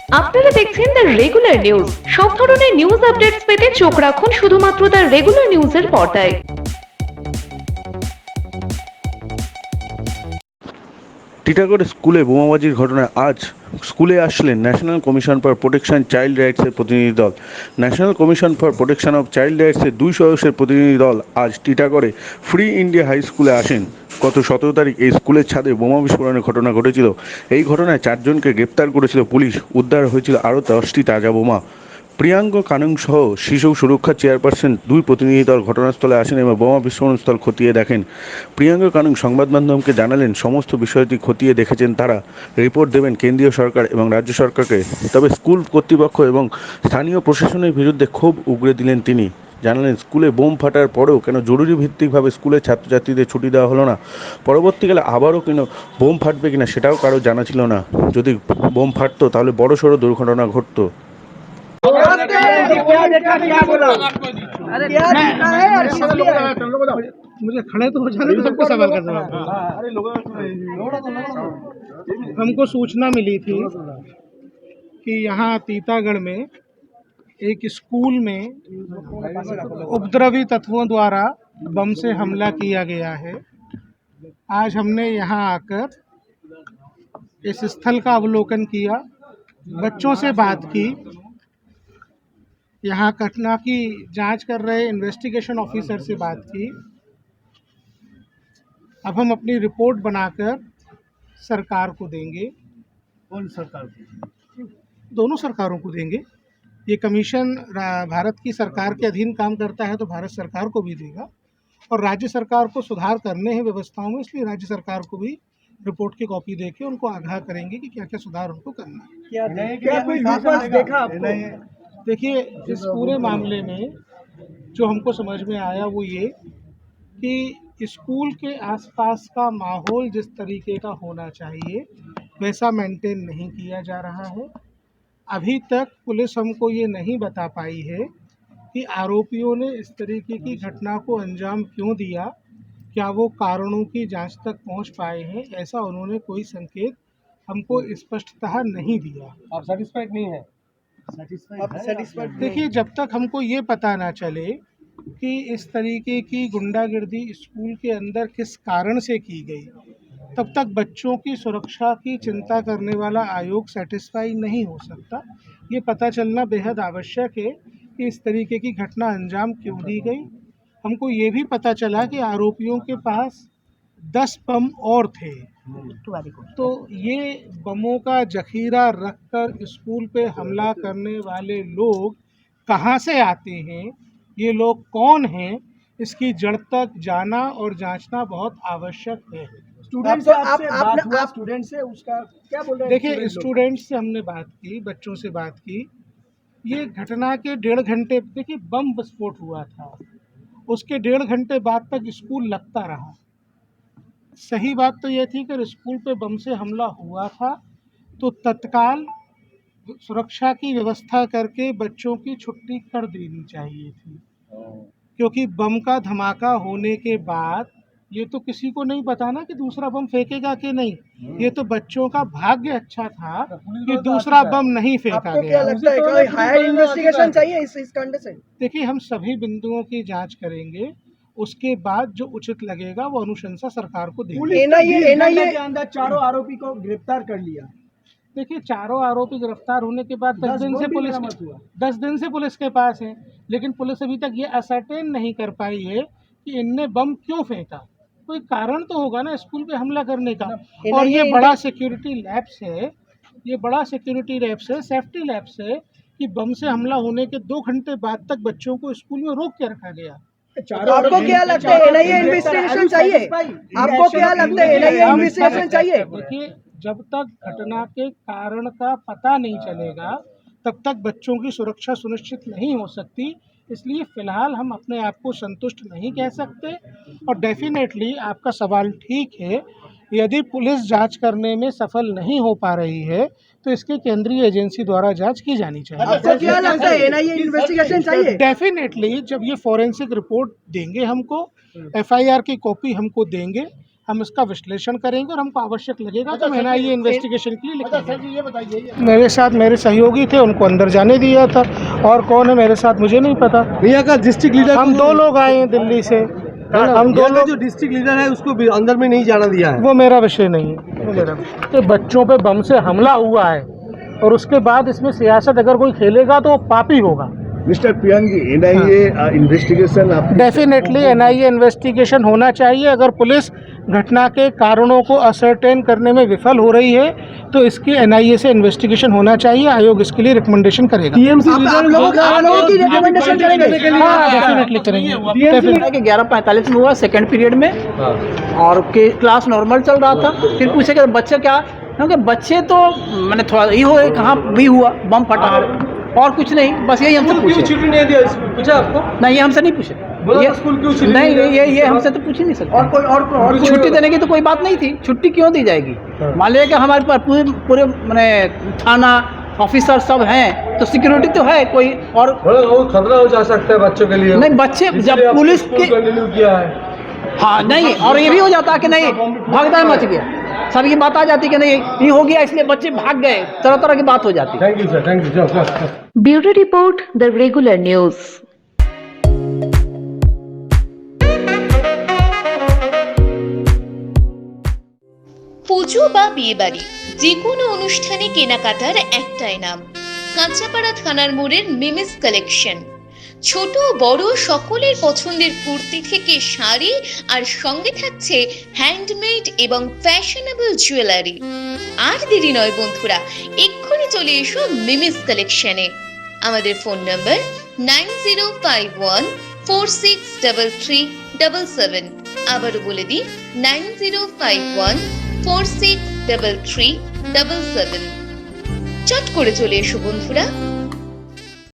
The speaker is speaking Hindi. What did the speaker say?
আপনারা দেখছেন দ্য রেগুলার নিউজ। সব ধরনের নিউজ আপডেটস পেতে চোখ রাখুন শুধুমাত্র দ্য রেগুলার নিউজের পর্দায়। টিটাগড় স্কুলে বোমাবাজির ঘটনায় আজ স্কুলে আসলেন national commission for protection child রাইটসের প্রতিনিধি দল। National commission for protection of child রাইটসের 2 সদস্যের প্রতিনিধি দল আজ টিটাগড়ে ফ্রি ইন্ডিয়া হাই স্কুলে আসেন। গত 17 তারিখ এই স্কুলের ছাদে বোমা বিস্ফোরণের ঘটনা ঘটেছিল। এই ঘটনায় 4 জনকে গ্রেপ্তার করেছিল পুলিশ। উদ্ধার হয়েছিল আরও 10টি তাজা বোমা। প্রিয়াঙ্ক কানুং সহ শিশু সুরক্ষা চেয়ারপারসন 2 প্রতিনিধি দল ঘটনাস্থলে আসেন এবং বোমা বিস্ফোরণস্থল খতিয়ে দেখেন। প্রিয়াঙ্ক কানুং সংবাদ মাধ্যমকে জানালেন, সমস্ত বিষয়টি খতিয়ে দেখেছেন তারা। রিপোর্ট দেবেন কেন্দ্রীয় সরকার এবং রাজ্য সরকারকে। তবে স্কুল কর্তৃপক্ষ এবং স্থানীয় প্রশাসনের বিরুদ্ধে ক্ষোভ উগরে দিলেন তিনি। জানালেন, স্কুলে বোম ফাটার পরেও কেন জরুরি ভিত্তিকভাবে স্কুলের ছাত্রছাত্রীদের ছুটি দেওয়া হলো না। পরবর্তীকালে আবারও কেন বোম ফাটবে কিনা সেটাও কারো জানা ছিল না। যদি বোম ফাটতো তাহলে বড়সড় দুর্ঘটনা ঘটতো। क्या देखा क्या बोला? अरे क्या देखा है और किस लिए? मुझे खड़े तो हो जाने दो, सबको सवाल का जवाब दो। हमको सूचना मिली थी कि यहाँ तीतागढ़ में एक स्कूल में उपद्रवी तत्वों द्वारा बम से हमला किया गया है। आज हमने यहाँ आकर इस स्थल का अवलोकन किया, बच्चों से बात की, यहाँ घटना की जांच कर रहे इन्वेस्टिगेशन ऑफिसर से बात की। अब हम अपनी रिपोर्ट बनाकर सरकार को देंगे। कौन सरकार? दोनों सरकारों को देंगे। ये कमीशन भारत की सरकार के अधीन काम करता है तो भारत सरकार को भी देगा, और राज्य सरकार को सुधार करने हैं व्यवस्थाओं में, इसलिए राज्य सरकार को भी रिपोर्ट की कॉपी देके उनको आगाह करेंगे कि क्या क्या सुधार उनको करना है। क्या कोई विश्वास देखा आपको? देखिए, इस पूरे मामले में जो हमको समझ में आया वो ये कि स्कूल के आसपास का माहौल जिस तरीके का होना चाहिए वैसा मेंटेन नहीं किया जा रहा है। अभी तक पुलिस हमको ये नहीं बता पाई है कि आरोपियों ने इस तरीके की घटना को अंजाम क्यों दिया, क्या वो कारणों की जांच तक पहुंच पाए हैं। ऐसा उन्होंने कोई संकेत हमको स्पष्टतः नहीं दिया। आप सेटिस्फाइड नहीं है? देखिए, जब तक हमको ये पता ना चले कि इस तरीके की गुंडागिर्दी स्कूल के अंदर किस कारण से की गई, तब तक बच्चों की सुरक्षा की चिंता करने वाला आयोग सेटिस्फाई नहीं हो सकता। ये पता चलना बेहद आवश्यक है कि इस तरीके की घटना अंजाम क्यों दी गई। हमको ये भी पता चला कि आरोपियों के पास 10 बम और थे, तो ये बमों का जखीरा रखकर स्कूल पे हमला करने वाले लोग कहाँ से आते हैं, ये लोग कौन हैं, इसकी जड़ तक जाना और जांचना बहुत आवश्यक है। स्टूडेंट से आप स्टूडेंट से उसका क्या बोल रहे हैं? देखिए, स्टूडेंट्स से हमने बात की, बच्चों से बात की। ये घटना के 1.5 घंटे, देखिए बम विस्फोट हुआ था, उसके 1.5 घंटे बाद तक स्कूल लगता रहा। सही बात तो ये थी कि स्कूल पे बम से हमला हुआ था तो तत्काल सुरक्षा की व्यवस्था करके बच्चों की छुट्टी कर देनी चाहिए थी, क्योंकि बम का धमाका होने के बाद ये तो किसी को नहीं पता ना कि दूसरा बम फेंकेगा कि नहीं। ये तो बच्चों का भाग्य अच्छा था कि दूसरा बम नहीं फेंका आपको क्या गया। लगता है कोई हायर इन्वेस्टिगेशन चाहिए इस कांड से? देखिए, हम सभी बिंदुओं की जांच करेंगे, उसके बाद जो उचित लगेगा वो अनुशंसा सरकार को देंगे। एनआईए के अंदर चारों आरोपी को गिरफ्तार कर लिया। देखिए, चारों आरोपी गिरफ्तार होने के बाद 10 दिन से पुलिस के पास है, लेकिन पुलिस अभी तक ये असर्टेन नहीं कर पाई है कि इनने बम क्यों फेंका। कोई कारण तो होगा ना स्कूल पे हमला करने का। और ये बड़ा सिक्योरिटी लैब्स है, सेफ्टी लैब्स है कि बम से हमला होने के 2 घंटे बाद तक बच्चों को स्कूल में रोक के रखा गया। आपको क्या लगता है एनआईए इन्वेस्टिगेशन चाहिए? आपको क्या लगता है एनआईए इन्वेस्टिगेशन चाहिए? देखिए, जब तक घटना के कारण का पता नहीं चलेगा तब तक बच्चों की सुरक्षा सुनिश्चित नहीं हो सकती। इसलिए फ़िलहाल हम अपने आप को संतुष्ट नहीं कह सकते, और डेफिनेटली आपका सवाल ठीक है। यदि पुलिस जांच करने में सफल नहीं हो पा रही है तो इसके केंद्रीय एजेंसी द्वारा जांच की जानी चाहिए। आपको क्या लगता है एनआईए इन्वेस्टिगेशन चाहिए? डेफिनेटली जब ये फॉरेंसिक रिपोर्ट देंगे हमको, एफआईआर की कॉपी हमको देंगे, हम इसका विश्लेषण करेंगे और हमको आवश्यक लगेगा तो हम NIA इन्वेस्टिगेशन के लिए लिखेंगे। ये बताइए, मेरे साथ मेरे सहयोगी थे, उनको अंदर जाने दिया था, और कौन है मेरे साथ मुझे नहीं पता। यहाँ का डिस्ट्रिक्ट लीडर, हम 2 लोग आए हैं दिल्ली से, हम 2 लोग, जो डिस्ट्रिक्ट लीडर है उसको भी अंदर में नहीं जाना दिया है। वो मेरा विषय नहीं है, वो मेरा विषय। तो बच्चों पे बम से हमला हुआ है और उसके बाद इसमें सियासत अगर कोई खेलेगा तो वो पापी होगा। मिस्टर प्रियंक जी, NIA investigation definitely NIA investigation होना चाहिए। अगर पुलिस घटना के कारणों को असरटेन करने में विफल हो रही है तो इसकी NIA से इन्वेस्टिगेशन होना चाहिए। आयोग इसके लिए रिकमेंडेशन करेगा। TMC आप लोगों की रिकमेंडेशन करेंगे? हाँ, डेफिनेटली करेंगे। कि 11:45 में हुआ, सेकंड पीरियड में, और क्लास नॉर्मल चल रहा था। फिर पूछे कि बच्चे क्या, क्योंकि बच्चे तो मैंने थोड़ा ये हो कहाँ भी हुआ बम फटा, और कुछ नहीं, बस यही हमसे पूछे। छुट्टी नहीं दिया, पूछा आपको? नहीं, ये हमसे नहीं पूछे। बोला स्कूल क्यों छुट्टी नहीं, ये हमसे तो पूछ ही नहीं सकते। और कोई छुट्टी देने की तो कोई बात नहीं थी। छुट्टी क्यों दी जाएगी? मान लिया कि हमारे पास पूरे मैंने थाना ऑफिसर सब हैं, तो सिक्योरिटी तो है कोई, और खतरा हो जा सकता है बच्चों के लिए। नहीं, बच्चे जब पुलिस के किया है। हाँ नहीं, और ये भी हो जाता है कि नहीं भागदौड़ मच गया, सब ये बात आ जाती कि नहीं ये हो गया इसलिए बच्चे भाग गए, तरह तरह की बात हो जाती। Thank you sir, thank you. Bureau report, the regular news. পুজো বা বিয়ে বাড়ি যে কোনো অনুষ্ঠানে কেনাকাটার একটাই নাম, কাঁচাপাড়া থানার মোড়ের মিমিস কালেকশন। ছোট বড় সকলের পছন্দের কুর্তি থেকে শাড়ি, আর সঙ্গে থাকছে হ্যান্ডমেড এবং ফ্যাশনেবল জুয়েলারি। আর দেরি নয় বন্ধুরা, এক্ষুনি চলে এসো মিমিস কালেকশনে। আমাদের ফোন নাম্বার 9051463377। আবারও বলে দিই 9051463377। চট করে চলে এসো বন্ধুরা।